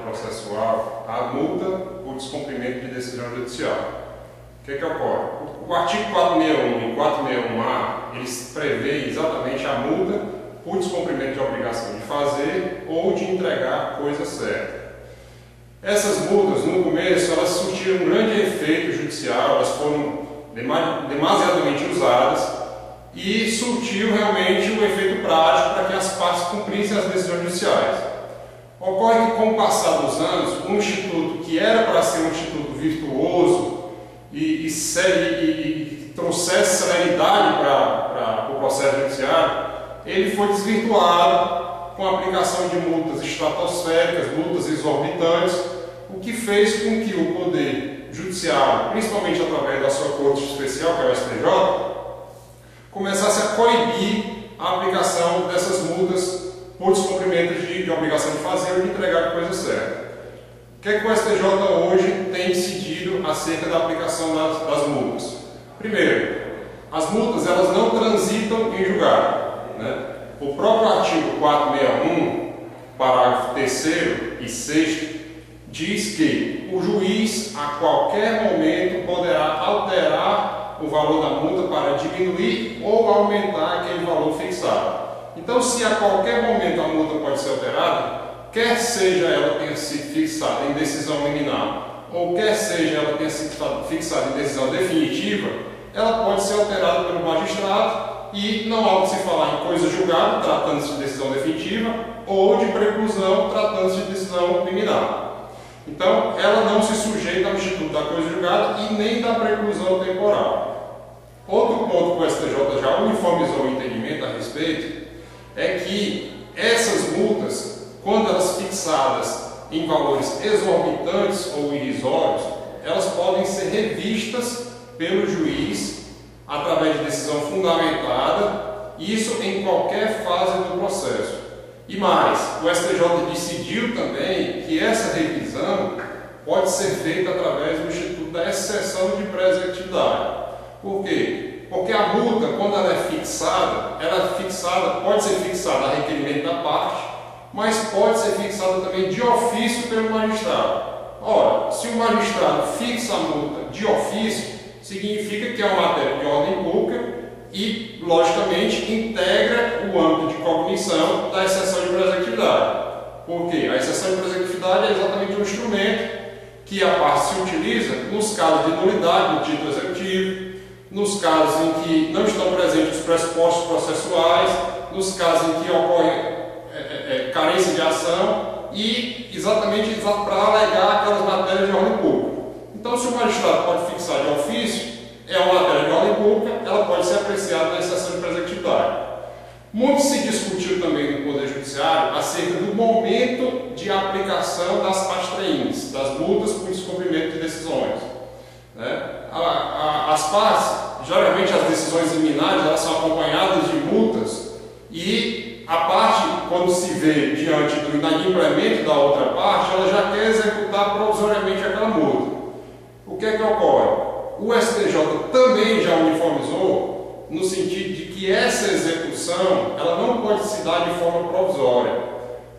processual a multa por descumprimento de decisão judicial. O que ocorre? O artigo 461 e 461-A, eles prevê exatamente a multa por descumprimento de obrigação de fazer ou de entregar a coisa certa. Essas multas, no começo, elas surtiram um grande efeito judicial, elas foram demasiadamente usadas e surtiu realmente um efeito prático para que as partes cumprissem as decisões judiciais. Ocorre que, com o passar dos anos, um instituto que era para ser um instituto virtuoso e trouxesse celeridade para o processo judiciário, ele foi desvirtuado com a aplicação de multas estratosféricas, multas exorbitantes, o que fez com que o Poder Judiciário, principalmente através da sua Corte Especial, que é o STJ, começasse a coibir a aplicação dessas multas por descumprimento de obrigação de fazer ou de entregar a coisa certa. O que é que o STJ hoje tem decidido acerca da aplicação das multas? Primeiro, as multas elas não transitam em julgado, né? O próprio artigo 461, parágrafo 3º e 6º, diz que o juiz a qualquer momento poderá alterar o valor da multa para diminuir ou aumentar aquele valor fixado. Então, se a qualquer momento a multa pode ser alterada, quer seja ela tenha sido fixada em decisão liminar ou quer seja ela tenha sido fixada em decisão definitiva, ela pode ser alterada pelo magistrado e não há o que se falar em coisa julgada, tratando-se de decisão definitiva, ou de preclusão, tratando-se de decisão liminar. Então, ela não se sujeita ao instituto da coisa julgada e nem da preclusão temporal. Outro ponto que o STJ já uniformizou o entendimento a respeito é que essas multas, quando elas fixadas em valores exorbitantes ou irrisórios, elas podem ser revistas pelo juiz através de decisão fundamentada, isso em qualquer fase do processo. E mais, o STJ decidiu também que essa revisão pode ser feita através do Instituto da Exceção de Preservatividade. Por quê? Porque a multa, quando ela é fixada, pode ser fixada a requerimento da parte, mas pode ser fixada também de ofício pelo magistrado. Ora, se o magistrado fixa a multa de ofício, significa que é uma matéria de ordem pública e, logicamente, integra o âmbito de cognição da exceção de preservatividade. Por quê? A exceção de preservatividade é exatamente um instrumento que a parte se utiliza nos casos de nulidade do título executivo, nos casos em que não estão presentes os pressupostos processuais, nos casos em que ocorre carência de ação e exatamente para alegar aquelas matérias de ordem pública. Então, se o magistrado pode fixar de ofício, é uma matéria de ordem pública, ela pode ser apreciada na exceção de preservatividade. Muito se discutiu também no Poder Judiciário acerca do momento de aplicação das pastreinhas, das multas por descumprimento de decisões. Né? As partes, geralmente as decisões liminares, elas são acompanhadas de multas e a parte, quando se vê diante do inadimplemento da outra parte, ela já quer executar provisoriamente aquela multa. O que é que ocorre? O STJ também já uniformizou no sentido de que essa execução ela não pode se dar de forma provisória.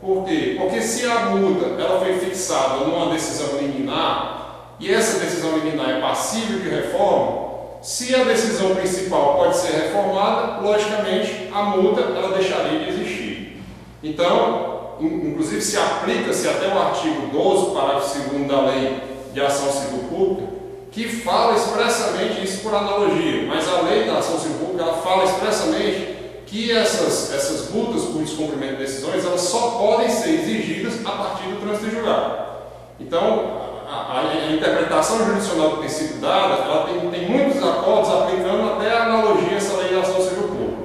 Por quê? Porque se a multa ela foi fixada numa decisão liminar e essa decisão liminar é passível de reforma, se a decisão principal pode ser reformada, logicamente a multa ela deixaria de existir. Então, inclusive se aplica-se até o artigo 12, parágrafo 2º da Lei de Ação Civil Pública, que fala expressamente isso por analogia, mas a Lei da Ação Civil Pública ela fala expressamente que essas multas por descumprimento de decisões elas só podem ser exigidas a partir do trânsito em julgado. Então, a interpretação jurisdicional que tem sido dada, ela tem muitos acordos aplicando até a analogia a essa Lei da Ação Civil Pública.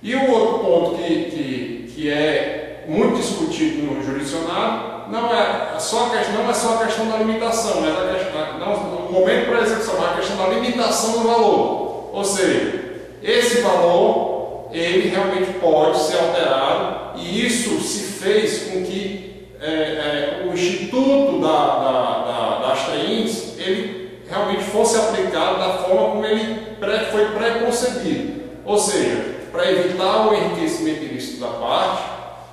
E o outro ponto que é muito discutido no jurisdicionário não é só a questão da limitação, mas no momento para a execução, mas a questão da limitação do valor. Ou seja, esse valor, ele realmente pode ser alterado e isso se fez com que o Instituto das TRINs, ele realmente fosse aplicado da forma como ele foi pré-concebido. Ou seja, para evitar o enriquecimento ilícito da parte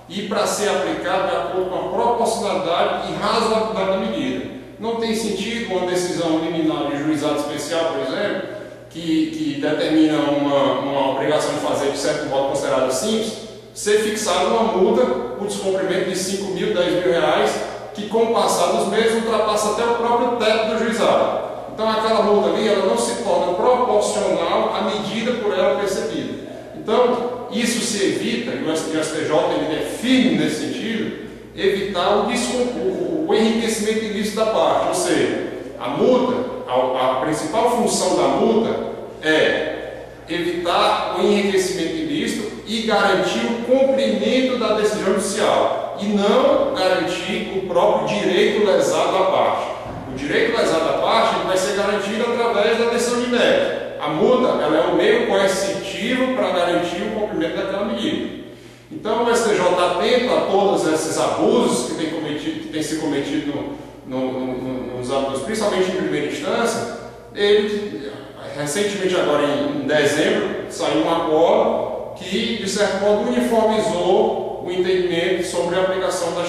e para ser aplicado de acordo com a proporcionalidade e razoabilidade da medida. Não tem sentido uma decisão liminar de juizado especial, por exemplo, que determina uma obrigação de fazer de certo modo considerada simples, ser fixada uma multa por descumprimento de 5 mil, 10 mil reais, que com o passar dos meses ultrapassa até o próprio teto do juizado. Então aquela multa ali, ela não se torna proporcional à medida por ela percebida. Então isso se evita, e o STJ ele é firme nesse sentido, evitar o enriquecimento ilícito da parte, ou seja, a multa, a principal função da multa é evitar o enriquecimento ilícito e garantir o cumprimento da decisão judicial e não garantir o próprio direito lesado à parte. O direito lesado à parte vai ser garantido através da decisão de mérito. A multa ela é o meio coercitivo para garantir o cumprimento daquela medida. Então o STJ está atento a todos esses abusos que têm sido cometidos nos âmbitos, principalmente em primeira instância. Ele, recentemente, agora em dezembro, saiu um acordo que, de certo modo, uniformizou o entendimento sobre a aplicação das